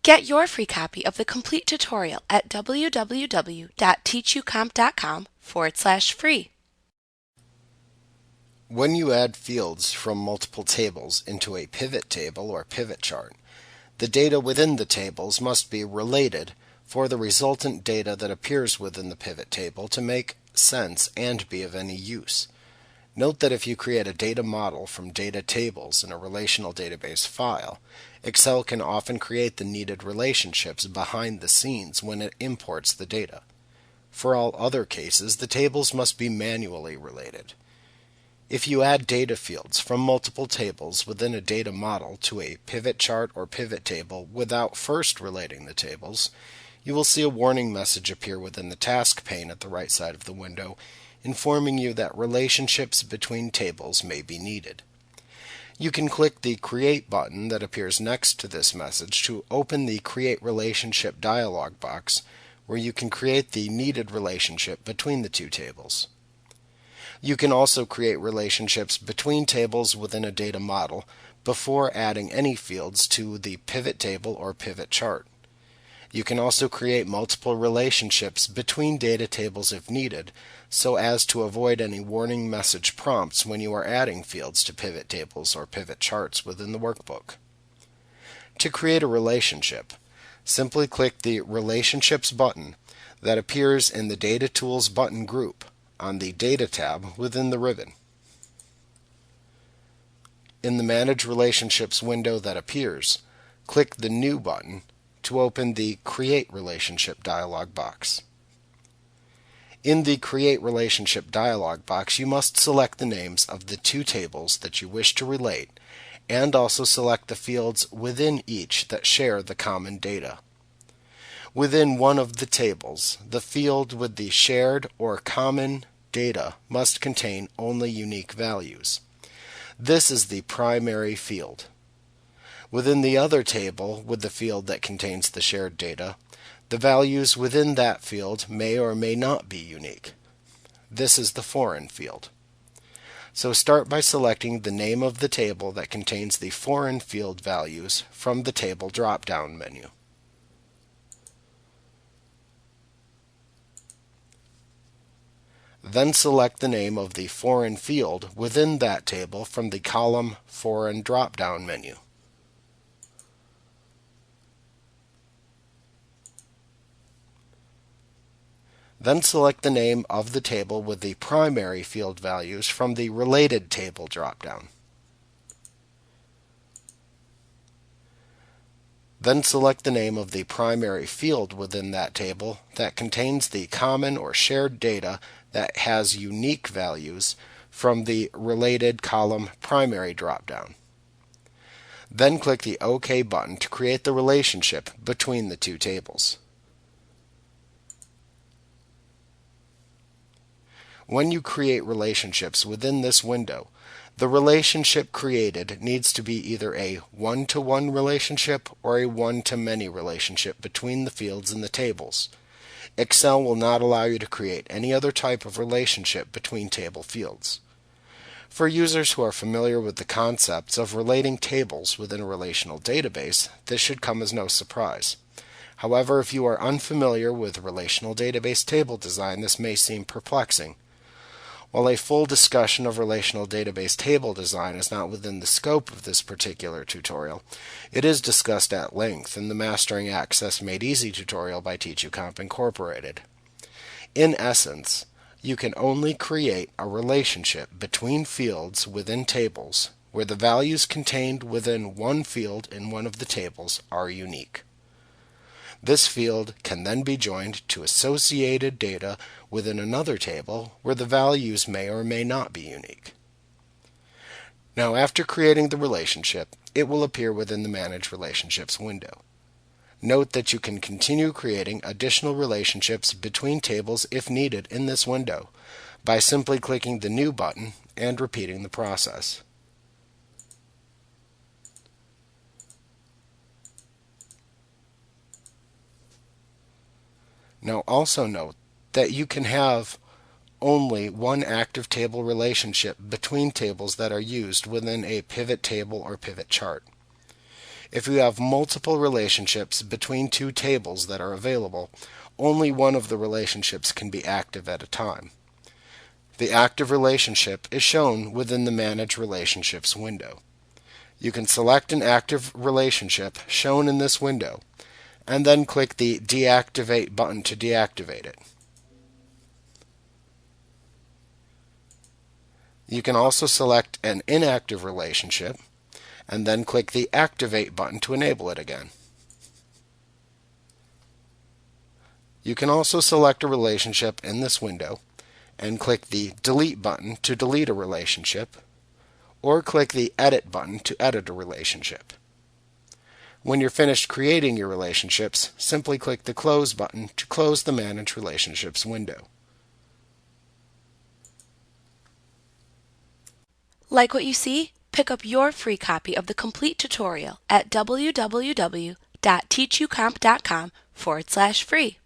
Get your free copy of the complete tutorial at www.teachucomp.com/free. When you add fields from multiple tables into a pivot table or pivot chart, the data within the tables must be related for the resultant data that appears within the pivot table to make sense and be of any use. Note that if you create a data model from data tables in a relational database file, Excel can often create the needed relationships behind the scenes when it imports the data. For all other cases, the tables must be manually related. If you add data fields from multiple tables within a data model to a pivot chart or pivot table without first relating the tables, you will see a warning message appear within the task pane at the right side of the window, informing you that relationships between tables may be needed. You can click the Create button that appears next to this message to open the Create Relationship dialog box, where you can create the needed relationship between the two tables. You can also create relationships between tables within a data model before adding any fields to the pivot table or pivot chart. You can also create multiple relationships between data tables if needed, so as to avoid any warning message prompts when you are adding fields to pivot tables or pivot charts within the workbook. To create a relationship, simply click the Relationships button that appears in the Data Tools button group on the Data tab within the ribbon. In the Manage Relationships window that appears, click the New button to open the Create Relationship dialog box. In the Create Relationship dialog box, you must select the names of the two tables that you wish to relate, and also select the fields within each that share the common data. Within one of the tables, the field with the shared or common data must contain only unique values. This is the primary field. Within the other table with the field that contains the shared data, the values within that field may or may not be unique. This is the foreign field. So start by selecting the name of the table that contains the foreign field values from the Table drop-down menu. Then select the name of the foreign field within that table from the column Foreign drop-down menu. Then select the name of the table with the primary field values from the Related Table drop-down. Then select the name of the primary field within that table that contains the common or shared data that has unique values from the Related column Primary drop-down. Then click the OK button to create the relationship between the two tables. When you create relationships within this window, the relationship created needs to be either a one-to-one relationship or a one-to-many relationship between the fields in the tables. Excel will not allow you to create any other type of relationship between table fields. For users who are familiar with the concepts of relating tables within a relational database, this should come as no surprise. However, if you are unfamiliar with relational database table design, this may seem perplexing. While a full discussion of relational database table design is not within the scope of this particular tutorial, it is discussed at length in the Mastering Access Made Easy tutorial by TeachUcomp Incorporated. In essence, you can only create a relationship between fields within tables where the values contained within one field in one of the tables are unique. This field can then be joined to associated data within another table where the values may or may not be unique. Now, after creating the relationship, it will appear within the Manage Relationships window. Note that you can continue creating additional relationships between tables if needed in this window by simply clicking the New button and repeating the process. Now also note that you can have only one active table relationship between tables that are used within a pivot table or pivot chart. If you have multiple relationships between two tables that are available, only one of the relationships can be active at a time. The active relationship is shown within the Manage Relationships window. You can select an active relationship shown in this window, and then click the Deactivate button to deactivate it. You can also select an inactive relationship, and then click the Activate button to enable it again. You can also select a relationship in this window, and click the Delete button to delete a relationship, or click the Edit button to edit a relationship. When you're finished creating your relationships, simply click the Close button to close the Manage Relationships window. Like what you see? Pick up your free copy of the complete tutorial at www.teachucomp.com/free.